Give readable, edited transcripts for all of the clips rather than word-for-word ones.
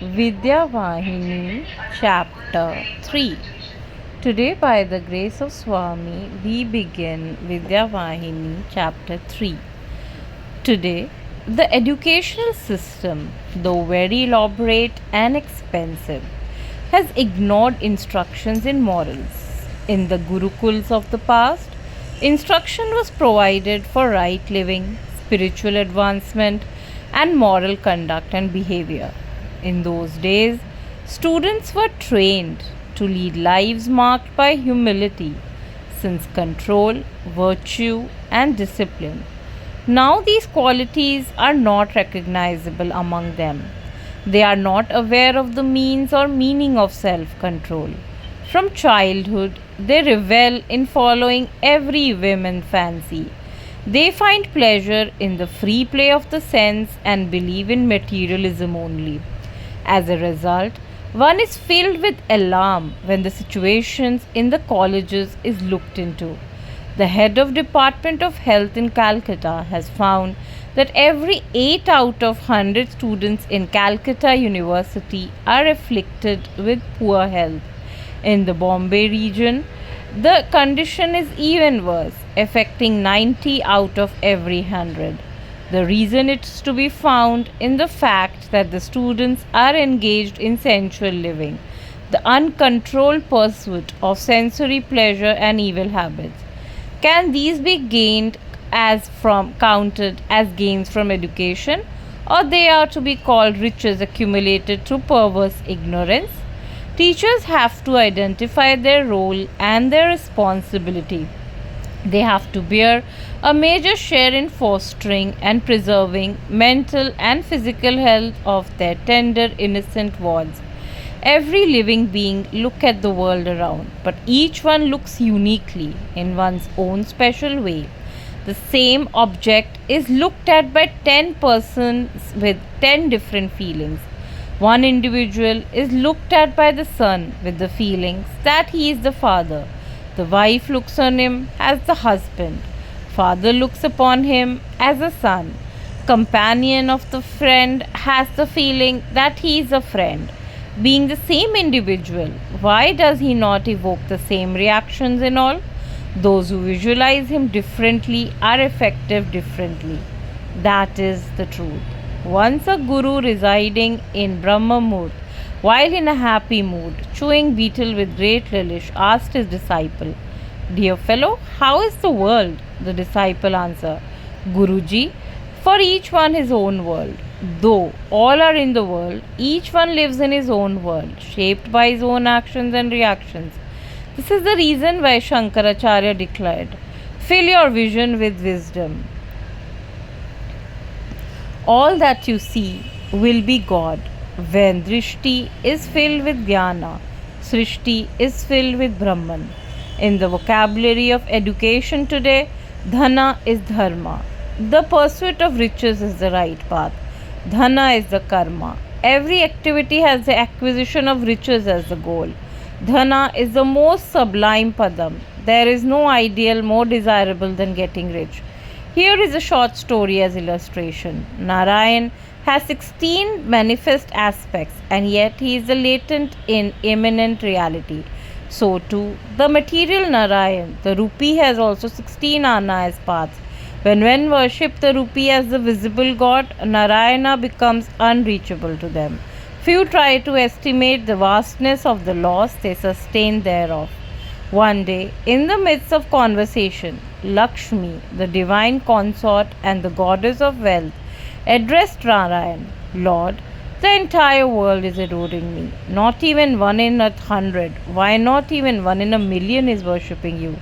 Vidya Vahini, Chapter 3. Today, by the grace of Swami, we begin Vidya Vahini, Chapter 3. Today, the educational system, though very elaborate and expensive, has ignored instructions in morals. In the Gurukuls of the past, instruction was provided for right living, spiritual advancement, and moral conduct and behavior. In those days, students were trained to lead lives marked by humility, sense control, virtue, and discipline. Now, these qualities are not recognizable among them. They are not aware of the means or meaning of self control. From childhood, they revel in following every whim and fancy. They find pleasure in the free play of the sense and believe in materialism only. As a result, one is filled with alarm when the situations in the colleges is looked into. The head of Department of Health in Calcutta has found that every 8 out of 100 students in Calcutta University are afflicted with poor health. In the Bombay region, the condition is even worse, affecting 90 out of every 100. The reason is to be found in the fact that the students are engaged in sensual living, the uncontrolled pursuit of sensory pleasure and evil habits. Can these be gained as from counted as gains from education, or they are to be called riches accumulated through perverse ignorance? Teachers have to identify their role and their responsibility. They have to bear a major share in fostering and preserving mental and physical health of their tender, innocent wards. Every living being look at the world around, but each one looks uniquely in one's own special way. The same object is looked at by 10 persons with 10 different feelings. One individual is looked at by the son with the feelings that he is the father. The wife looks on him as the husband. Father looks upon him as a son. Companion of the friend has the feeling that he is a friend. Being the same individual, why does he not evoke the same reactions in all? Those who visualize him differently are effective differently. That is the truth. Once a guru residing in Brahma Murti, while in a happy mood, chewing betel with great relish, asked his disciple, "Dear fellow, how is the world?" The disciple answered, "Guruji, for each one his own world. Though all are in the world, each one lives in his own world, shaped by his own actions and reactions. This is the reason why Shankaracharya declared, fill your vision with wisdom. All that you see will be God. When Drishti is filled with Jnana, Srishti is filled with Brahman. In the vocabulary of education today, Dhana is Dharma. The pursuit of riches is the right path. Dhana is the karma. Every activity has the acquisition of riches as the goal. Dhana is the most sublime padam. There is no ideal more desirable than getting rich. Here is a short story as illustration. Narayan has 16 manifest aspects, and yet he is a latent in immanent reality. So too, the material Narayan, the rupee, has also 16 ana as paths. When men worship the rupee as the visible god, Narayana becomes unreachable to them. Few try to estimate the vastness of the loss they sustain thereof. One day, in the midst of conversation, Lakshmi, the divine consort and the goddess of wealth, addressed Narayan, Lord, the entire world is adoring me. Not even 1 in 100, why not even 1 in 1,000,000 is worshipping you?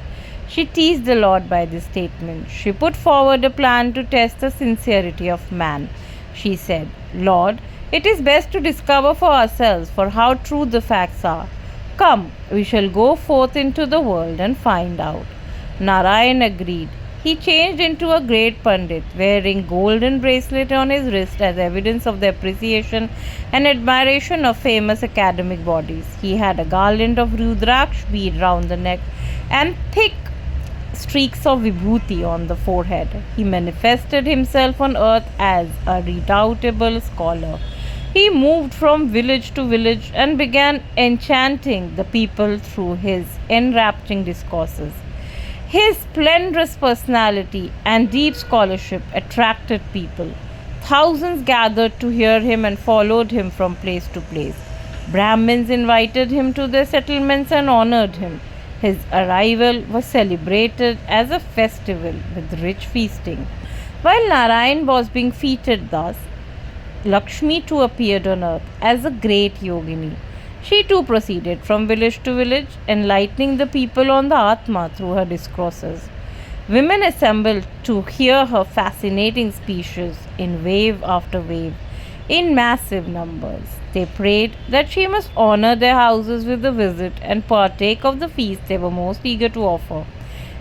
She teased the Lord by this statement. She put forward a plan to test the sincerity of man. She said, Lord, it is best to discover for ourselves for how true the facts are. Come, we shall go forth into the world and find out. Narayan agreed. He changed into a great Pandit, wearing golden bracelet on his wrist as evidence of the appreciation and admiration of famous academic bodies. He had a garland of Rudraksh bead round the neck and thick streaks of vibhuti on the forehead. He manifested himself on earth as a redoubtable scholar. He moved from village to village and began enchanting the people through his enrapturing discourses. His splendorous personality and deep scholarship attracted people. Thousands gathered to hear him and followed him from place to place. Brahmins invited him to their settlements and honored him. His arrival was celebrated as a festival with rich feasting. While Narayan was being feted thus, Lakshmi too appeared on earth as a great yogini. She too proceeded from village to village, enlightening the people on the Atma through her discourses. Women assembled to hear her fascinating speeches in wave after wave, in massive numbers. They prayed that she must honor their houses with a visit and partake of the feast they were most eager to offer.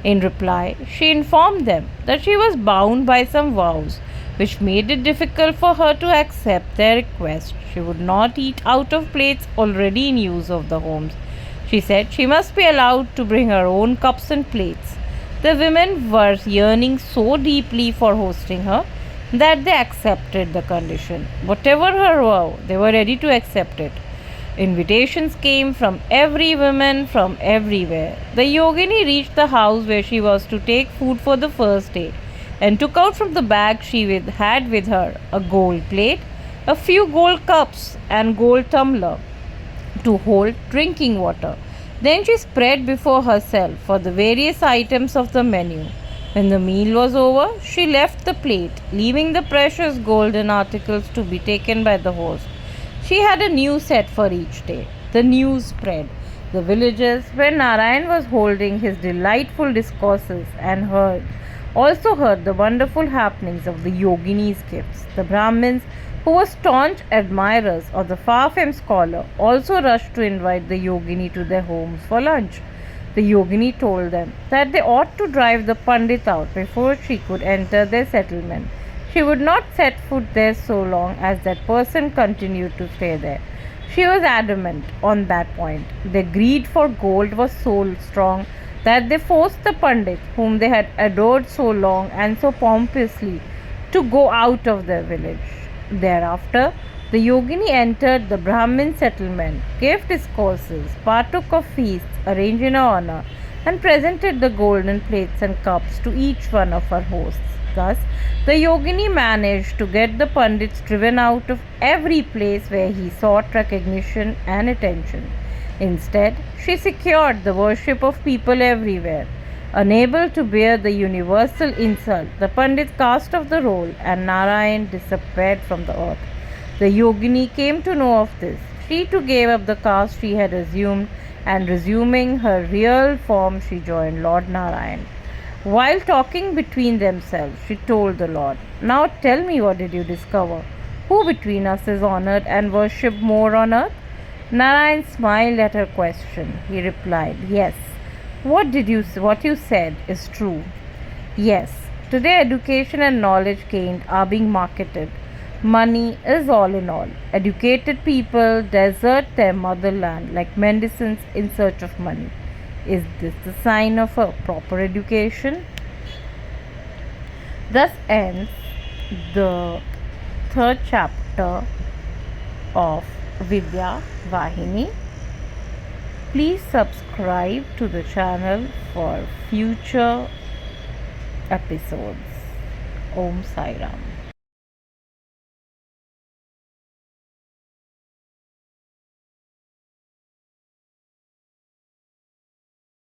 In reply, she informed them that she was bound by some vows which made it difficult for her to accept their request. She would not eat out of plates already in use of the homes. She said she must be allowed to bring her own cups and plates. The women were yearning so deeply for hosting her that they accepted the condition. Whatever her vow, they were ready to accept it. Invitations came from every woman from everywhere. The yogini reached the house where she was to take food for the first day and took out from the bag she had with her a gold plate, a few gold cups, and gold tumbler to hold drinking water. Then she spread before herself for the various items of the menu. When the meal was over, she left the plate, leaving the precious golden articles to be taken by the host. She had a new set for each day. The news spread. The villages where Narayan was holding his delightful discourses and also heard the wonderful happenings of the yogini's gifts. The Brahmins, who were staunch admirers of the far-famed scholar, also rushed to invite the yogini to their homes for lunch. The yogini told them that they ought to drive the pandit out before she could enter their settlement. She would not set foot there so long as that person continued to stay there. She was adamant on that point. Their greed for gold was so strong that they forced the pandit, whom they had adored so long and so pompously, to go out of their village. Thereafter, the yogini entered the Brahmin settlement, gave discourses, partook of feasts arranged in her honor, and presented the golden plates and cups to each one of her hosts. Thus, the yogini managed to get the pandits driven out of every place where he sought recognition and attention. Instead, she secured the worship of people everywhere. Unable to bear the universal insult, the pandits cast off the role and Narayan disappeared from the earth. The yogini came to know of this. She too gave up the caste she had assumed, and resuming her real form, she joined Lord Narayan. While talking between themselves, she told the Lord, "Now tell me, what did you discover? Who between us is honored and worshipped more on earth?" Narayan smiled at her question. He replied, "Yes, what you said is true. Yes, today education and knowledge gained are being marketed. Money is all in all. Educated people desert their motherland like mendicants in search of money. Is this the sign of a proper education?" Thus ends the third chapter of Vidya Vahini. Please subscribe to the channel for future episodes. Om Sai Ram.